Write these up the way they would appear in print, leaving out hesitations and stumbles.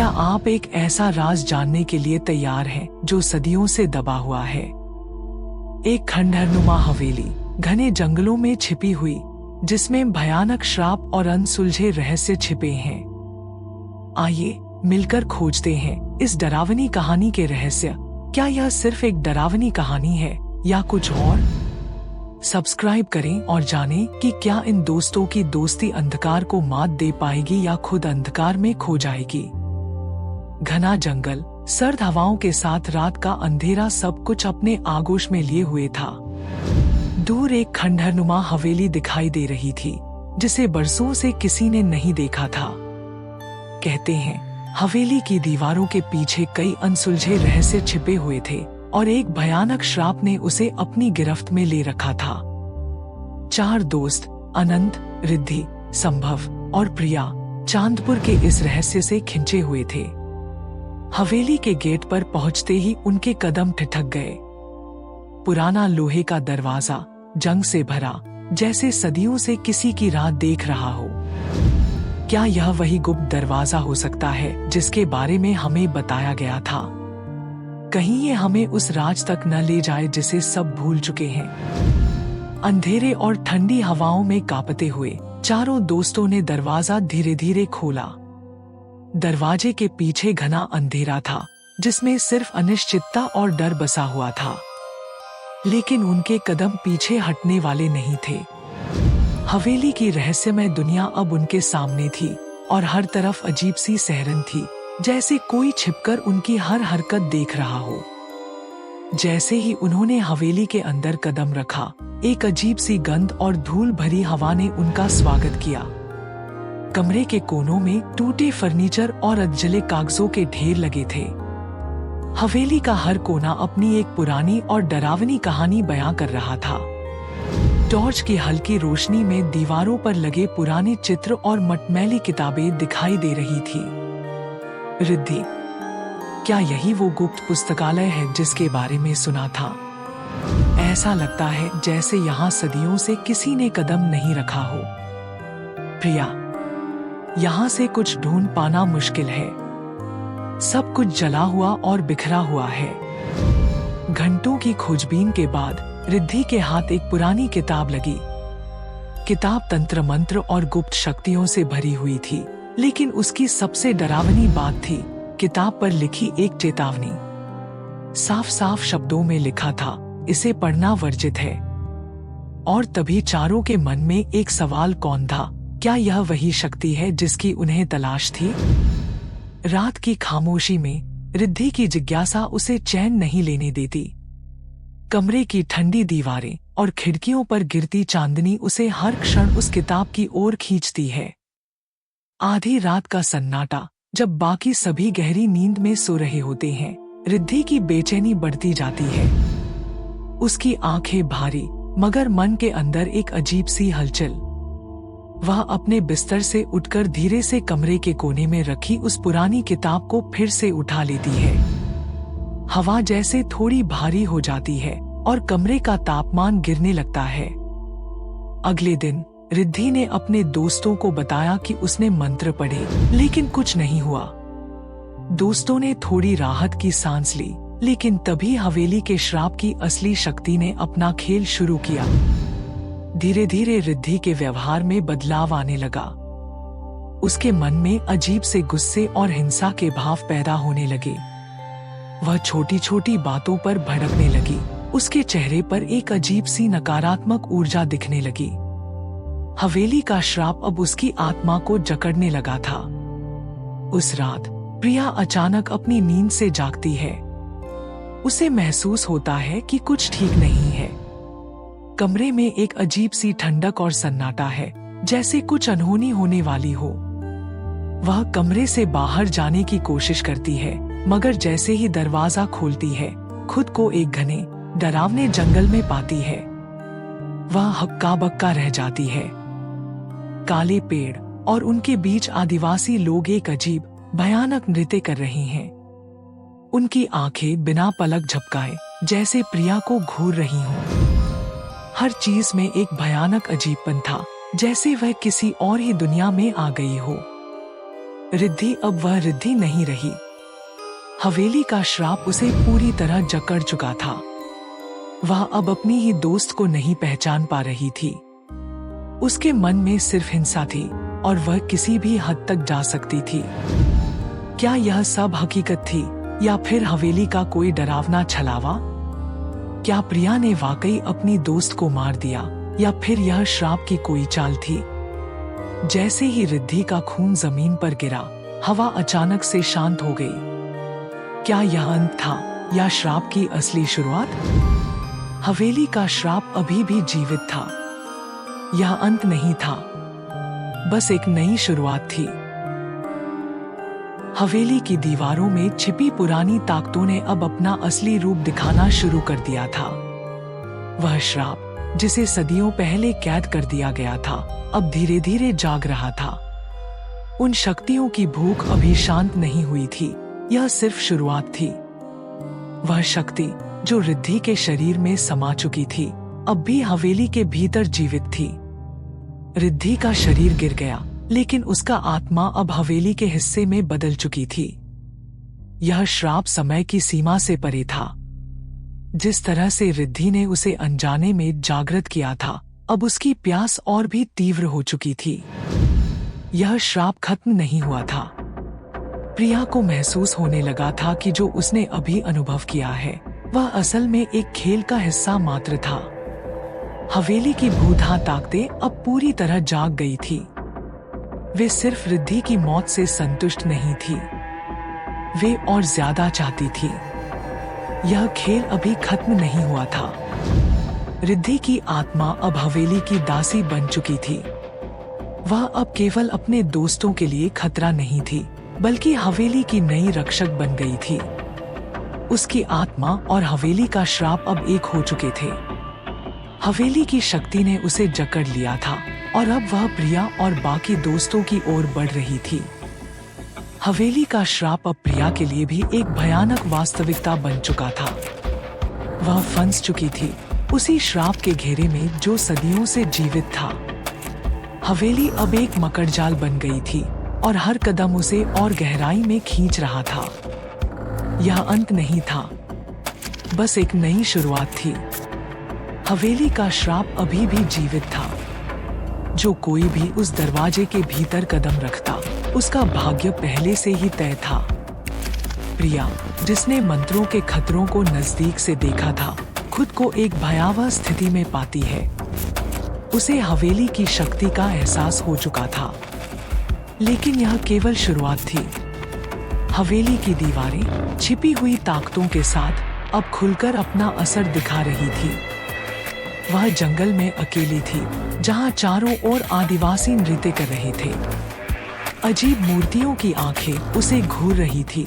क्या आप एक ऐसा राज जानने के लिए तैयार हैं जो सदियों से दबा हुआ है? एक खंडहरनुमा हवेली घने जंगलों में छिपी हुई, जिसमें भयानक श्राप और अनसुलझे रहस्य छिपे हैं। आइए मिलकर खोजते हैं इस डरावनी कहानी के रहस्य। क्या यह सिर्फ एक डरावनी कहानी है या कुछ और? सब्सक्राइब करें और जानें कि क्या इन दोस्तों की दोस्ती अंधकार को मात दे पाएगी या खुद अंधकार में खो जाएगी। घना जंगल, सर्द हवाओं के साथ रात का अंधेरा सब कुछ अपने आगोश में लिए हुए था। दूर एक खंडहरनुमा हवेली दिखाई दे रही थी, जिसे बरसों से किसी ने नहीं देखा था। कहते हैं हवेली की दीवारों के पीछे कई अनसुलझे रहस्य छिपे हुए थे और एक भयानक श्राप ने उसे अपनी गिरफ्त में ले रखा था। 4 दोस्त अनंत, रिद्धि, संभव और प्रिया चांदपुर के इस रहस्य से खिंचे हुए थे। हवेली के गेट पर पहुंचते ही उनके कदम ठिठक गए। पुराना लोहे का दरवाजा जंग से भरा, जैसे सदियों से किसी की राह देख रहा हो। क्या यह वही गुप्त दरवाजा हो सकता है जिसके बारे में हमें बताया गया था? कहीं ये हमें उस राज तक न ले जाए जिसे सब भूल चुके हैं। अंधेरे और ठंडी हवाओं में कांपते हुए चारों दोस्तों ने दरवाजा धीरे धीरे खोला। दरवाजे के पीछे घना अंधेरा था, जिसमें सिर्फ अनिश्चितता और डर बसा हुआ था। लेकिन उनके कदम पीछे हटने वाले नहीं थे। हवेली की रहस्यमय दुनिया अब उनके सामने थी और हर तरफ अजीब सी सहरन थी, जैसे कोई छिपकर उनकी हर हरकत देख रहा हो। जैसे ही उन्होंने हवेली के अंदर कदम रखा, एक अजीब सी गंध और धूल भरी हवा ने उनका स्वागत किया। कमरे के कोनों में टूटे फर्नीचर और अधजले कागजों के ढेर लगे थे। हवेली का हर कोना अपनी एक पुरानी और डरावनी कहानी बयां कर रहा था। टॉर्च की हल्की रोशनी में दीवारों पर लगे पुराने चित्र और मटमैली किताबें दिखाई दे रही थी। रिद्धि, क्या यही वो गुप्त पुस्तकालय है जिसके बारे में सुना था? ऐसा लगता है जैसे यहाँ सदियों से किसी ने कदम नहीं रखा हो। प्रिया, यहाँ से कुछ ढूंढ पाना मुश्किल है। सब कुछ जला हुआ और बिखरा हुआ है। घंटों की खोजबीन के बाद रिद्धि के हाथ एक पुरानी किताब लगी। किताब तंत्र मंत्र और गुप्त शक्तियों से भरी हुई थी, लेकिन उसकी सबसे डरावनी बात थी किताब पर लिखी एक चेतावनी। साफ साफ शब्दों में लिखा था, इसे पढ़ना वर्जित है। और तभी चारों के मन में एक सवाल कौन था? क्या यह वही शक्ति है जिसकी उन्हें तलाश थी? रात की खामोशी में रिद्धि की जिज्ञासा उसे चैन नहीं लेने देती। कमरे की ठंडी दीवारें और खिड़कियों पर गिरती चांदनी उसे हर क्षण उस किताब की ओर खींचती है। आधी रात का सन्नाटा, जब बाकी सभी गहरी नींद में सो रहे होते हैं, रिद्धि की बेचैनी बढ़ती जाती है। उसकी आंखें भारी, मगर मन के अंदर एक अजीब सी हलचल। वह अपने बिस्तर से उठकर धीरे से कमरे के कोने में रखी उस पुरानी किताब को फिर से उठा लेती है। हवा जैसे थोड़ी भारी हो जाती है और कमरे का तापमान गिरने लगता है। अगले दिन रिद्धि ने अपने दोस्तों को बताया कि उसने मंत्र पढ़े, लेकिन कुछ नहीं हुआ। दोस्तों ने थोड़ी राहत की सांस ली, लेकिन तभी हवेली के श्राप की असली शक्ति ने अपना खेल शुरू किया। धीरे धीरे रिद्धि के व्यवहार में बदलाव आने लगा। उसके मन में अजीब से गुस्से और हिंसा के भाव पैदा होने लगे। वह छोटी छोटी बातों पर भड़कने लगी। उसके चेहरे पर एक अजीब सी नकारात्मक ऊर्जा दिखने लगी। हवेली का श्राप अब उसकी आत्मा को जकड़ने लगा था। उस रात प्रिया अचानक अपनी नींद से जागती है। उसे महसूस होता है कि कुछ ठीक नहीं है। कमरे में एक अजीब सी ठंडक और सन्नाटा है, जैसे कुछ अनहोनी होने वाली हो। वह कमरे से बाहर जाने की कोशिश करती है, मगर जैसे ही दरवाजा खोलती है, खुद को एक घने, डरावने जंगल में पाती है। वह हक्का बक्का रह जाती है। काले पेड़ और उनके बीच आदिवासी लोग एक अजीब, भयानक नृत्य कर रहे हैं। उनकी आंखें बिना पलक झपकाए जैसे प्रिया को घूर रही हों। हर चीज में एक भयानक अजीबपन था, जैसे वह किसी और ही दुनिया में आ गई हो। रिद्धि अब वह रिद्धि नहीं रही। हवेली का श्राप उसे पूरी तरह जकड़ चुका था। वह अब अपनी ही दोस्त को नहीं पहचान पा रही थी। उसके मन में सिर्फ हिंसा थी और वह किसी भी हद तक जा सकती थी। क्या यह सब हकीकत थी या फिर हवेली का कोई डरावना छलावा? क्या प्रिया ने वाकई अपनी दोस्त को मार दिया या फिर यह श्राप की कोई चाल थी? जैसे ही रिद्धि का खून जमीन पर गिरा, हवा अचानक से शांत हो गई। क्या यह अंत था या श्राप की असली शुरुआत? हवेली का श्राप अभी भी जीवित था। यह अंत नहीं था, बस एक नई शुरुआत थी। हवेली की दीवारों में छिपी पुरानी ताकतों ने अब अपना असली रूप दिखाना शुरू कर दिया था। वह श्राप जिसे सदियों पहले कैद कर दिया गया था, अब धीरे धीरे जाग रहा था। उन शक्तियों की भूख अभी शांत नहीं हुई थी, यह सिर्फ शुरुआत थी। वह शक्ति जो रिद्धि के शरीर में समा चुकी थी, अब भी हवेली के भीतर जीवित थी। रिद्धि का शरीर गिर गया, लेकिन उसका आत्मा अब हवेली के हिस्से में बदल चुकी थी। यह श्राप समय की सीमा से परे था। जिस तरह से रिद्धि ने उसे अनजाने में जागृत किया था, अब उसकी प्यास और भी तीव्र हो चुकी थी। यह श्राप खत्म नहीं हुआ था। प्रिया को महसूस होने लगा था कि जो उसने अभी अनुभव किया है, वह असल में एक खेल का हिस्सा मात्र था। हवेली की भूतहा ताकतें अब पूरी तरह जाग गई थी। वे सिर्फ रिद्धि की मौत से संतुष्ट नहीं थी, वे और ज्यादा चाहती थी। यह खेल अभी खत्म नहीं हुआ था। रिद्धि की आत्मा अब हवेली की दासी बन चुकी थी। वह अब केवल अपने दोस्तों के लिए खतरा नहीं थी, बल्कि हवेली की नई रक्षक बन गई थी। उसकी आत्मा और हवेली का श्राप अब एक हो चुके थे। हवेली की शक्ति ने उसे जकड़ लिया था और अब वह प्रिया और बाकी दोस्तों की ओर बढ़ रही थी। हवेली का श्राप अब प्रिया के लिए भी एक भयानक वास्तविकता बन चुका था। वह फंस चुकी थी उसी श्राप के घेरे में जो सदियों से जीवित था। हवेली अब एक मकड़जाल बन गई थी और हर कदम उसे और गहराई में खींच रहा था। यह अंत नहीं था, बस एक नई शुरुआत थी। हवेली का श्राप अभी भी जीवित था। जो कोई भी उस दरवाजे के भीतर कदम रखता, उसका भाग्य पहले से ही तय था। प्रिया, जिसने मंत्रों के खतरों को नजदीक से देखा था, खुद को एक भयावह स्थिति में पाती है। उसे हवेली की शक्ति का एहसास हो चुका था, लेकिन यह केवल शुरुआत थी। हवेली की दीवारें छिपी हुई ताकतों के साथ अब खुलकर अपना असर दिखा रही थी। वह जंगल में अकेली थी, जहां चारों ओर आदिवासी नृत्य कर रहे थे। अजीब मूर्तियों की आंखें उसे घूर रही थी।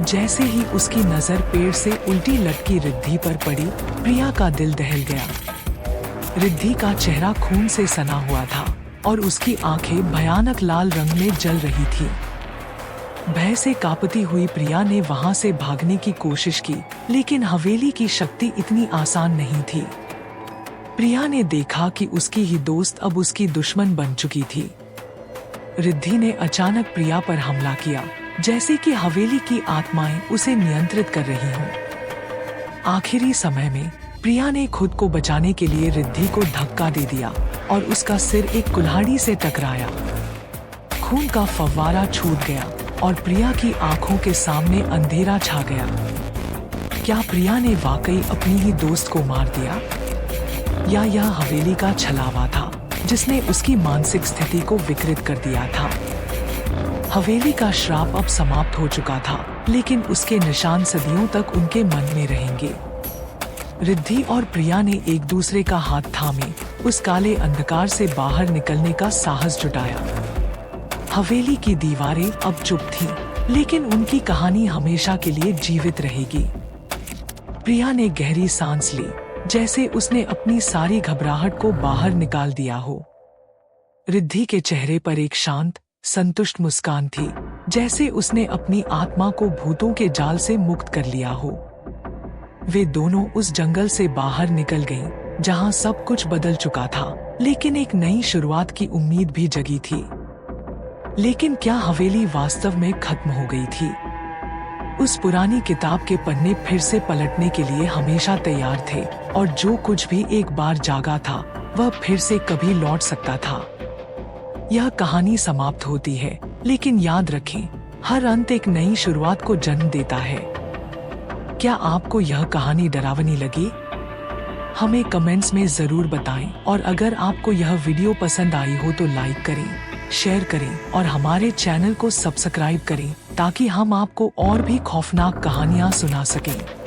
जैसे ही उसकी नजर पेड़ से उल्टी लटकी रिद्धि पर पड़ी, प्रिया का दिल दहल गया। रिद्धि का चेहरा खून से सना हुआ था और उसकी आंखें भयानक लाल रंग में जल रही थी। भय से कांपती हुई प्रिया ने वहां से भागने की कोशिश की, लेकिन हवेली की शक्ति इतनी आसान नहीं थी। प्रिया ने देखा कि उसकी ही दोस्त अब उसकी दुश्मन बन चुकी थी। रिद्धि ने अचानक प्रिया पर हमला किया, जैसे कि हवेली की आत्माएं उसे नियंत्रित कर रही हों। आखिरी समय में प्रिया ने खुद को बचाने के लिए रिद्धि को धक्का दे दिया और उसका सिर एक कुल्हाड़ी से टकराया। खून का फव्वारा छूट गया और प्रिया की आंखों के सामने अंधेरा छा गया। क्या प्रिया ने वाकई अपनी ही दोस्त को मार दिया, या यह हवेली का छलावा था जिसने उसकी मानसिक स्थिति को विकृत कर दिया था? हवेली का श्राप अब समाप्त हो चुका था, लेकिन उसके निशान सदियों तक उनके मन में रहेंगे। रिद्धि और प्रिया ने एक दूसरे का हाथ थामे उस काले अंधकार से बाहर निकलने का साहस जुटाया। हवेली की दीवारें अब चुप थीं, लेकिन उनकी कहानी हमेशा के लिए जीवित रहेगी। प्रिया ने गहरी सांस ली, जैसे उसने अपनी सारी घबराहट को बाहर निकाल दिया हो। रिद्धि के चेहरे पर एक शांत, संतुष्ट मुस्कान थी, जैसे उसने अपनी आत्मा को भूतों के जाल से मुक्त कर लिया हो। वे दोनों उस जंगल से बाहर निकल गईं, जहां सब कुछ बदल चुका था, लेकिन एक नई शुरुआत की उम्मीद भी जगी थी। लेकिन क्या हवेली वास्तव में खत्म हो गई थी? उस पुरानी किताब के पन्ने फिर से पलटने के लिए हमेशा तैयार थे, और जो कुछ भी एक बार जागा था वह फिर से कभी लौट सकता था। यह कहानी समाप्त होती है, लेकिन याद रखें, हर अंत एक नई शुरुआत को जन्म देता है। क्या आपको यह कहानी डरावनी लगी? हमें कमेंट्स में जरूर बताएं, और अगर आपको यह वीडियो पसंद आई हो तो लाइक करें, शेयर करें और हमारे चैनल को सब्सक्राइब करें ताकि हम आपको और भी खौफनाक कहानियां सुना सकें।